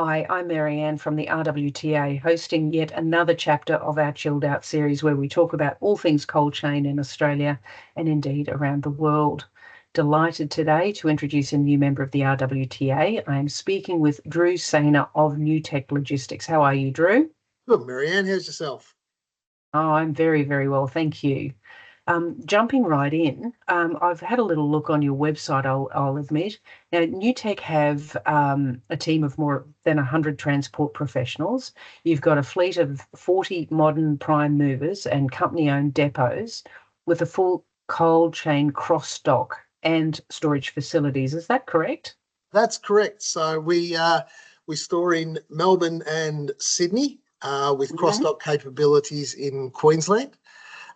Hi, I'm Marianne from the RWTA, hosting yet another chapter of our Chilled Out series where we talk about all things cold chain in Australia and indeed around the world. Delighted today to introduce a new member of the RWTA. I am speaking with Drew Sainer of New Tech Logistics. How are you, Drew? Good, Marianne. How's yourself? Oh, I'm very, very well, thank you. Jumping right in, I've had a little look on your website, I'll admit. Now, Newtech have a team of more than 100 transport professionals. You've got a fleet of 40 modern prime movers and company-owned depots with a full cold chain cross-dock and storage facilities. Is that correct? That's correct. So we store in Melbourne and Sydney with Mhm. cross-dock capabilities in Queensland.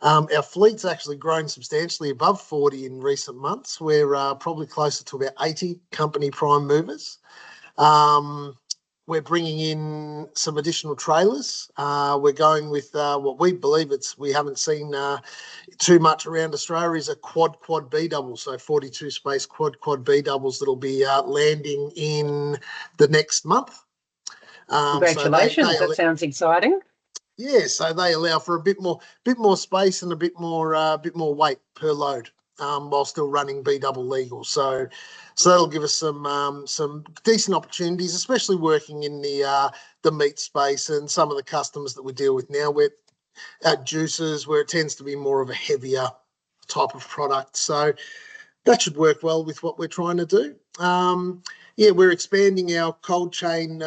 Our fleet's actually grown substantially above 40 in recent months. We're probably closer to about 80 company prime movers. Um, we're bringing in some additional trailers. We're going with what we believe we haven't seen too much around Australia is a quad B double, so 42 space quad B doubles that'll be landing in the next month. So Congratulations, that sounds exciting. yeah, so they allow for a bit more space and a bit more weight per load, while still running B double legal. So that'll give us some decent opportunities, especially working in the meat space and some of the customers that we deal with now. We're at juices where it tends to be more of a heavier type of product. So that should work well with what we're trying to do. Yeah, we're expanding our cold chain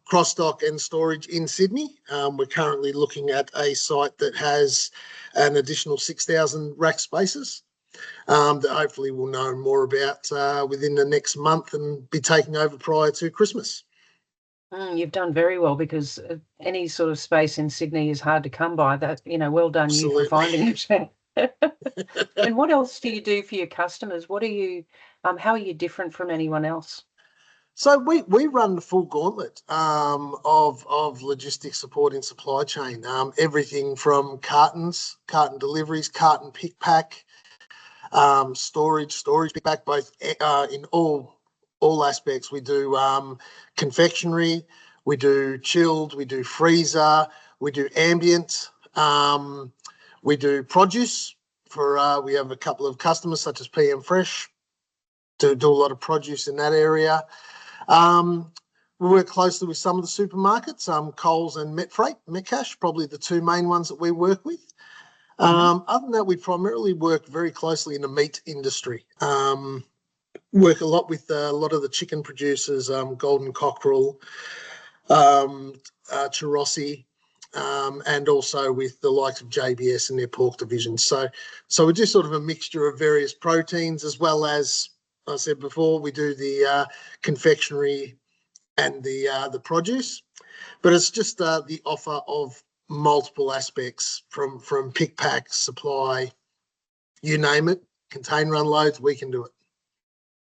cross dock and storage in Sydney. We're currently looking at a site that has an additional 6,000 rack spaces that hopefully we'll know more about within the next month and be taking over prior to Christmas. You've done very well because any sort of space in Sydney is hard to come by. That, well done you for Absolutely. finding it. And what else do you do for your customers? How are you different from anyone else? So we run the full gauntlet of logistics support in supply chain. Everything from carton deliveries, carton pick pack, storage pick pack, both in all aspects. We do confectionery, we do chilled, we do freezer, we do ambient, we do produce. We have a couple of customers such as PM Fresh to do a lot of produce in that area. Um, we work closely with some of the supermarkets, Coles and Metcash, probably the two main ones that we work with. Mhm. Other than that, we primarily work very closely in the meat industry. Work a lot with a lot of the chicken producers, Golden Cockerel, Chirossi, and also with the likes of JBS and their pork division. So we do sort of a mixture of various proteins as well as I said before, we do the confectionery and the produce, but it's just the offer of multiple aspects from pick pack, supply, you name it, container unloads, we can do it.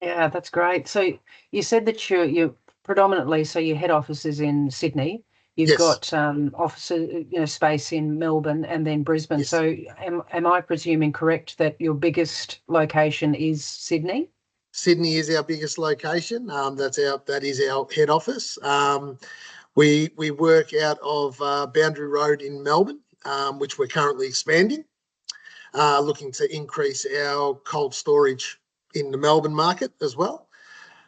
Yeah, that's great. So you said that you're predominantly, so your head office is in Sydney. You've Yes, got offices, space in Melbourne and then Brisbane. yes. So am I presuming correct that your biggest location is Sydney? Sydney is our biggest location. That is our head office. We work out of Boundary Road in Melbourne, which we're currently expanding, looking to increase our cold storage in the Melbourne market as well.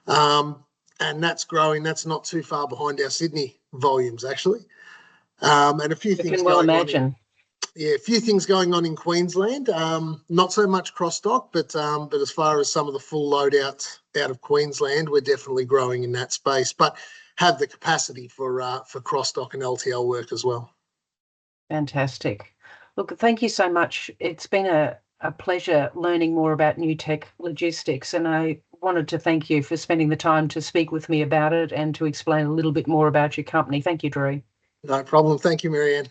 Um, and that's growing. That's not too far behind our Sydney volumes, actually. And a few I things can well going on imagine. a few things going on in Queensland. Not so much cross dock, but as far as some of the full load out of Queensland, we're definitely growing in that space. But have the capacity for cross dock and LTL work as well. Fantastic. Look, thank you so much. It's been a pleasure learning more about New Tech Logistics, and I wanted to thank you for spending the time to speak with me about it and to explain a little bit more about your company. Thank you, Drew. No problem. Thank you, Marianne.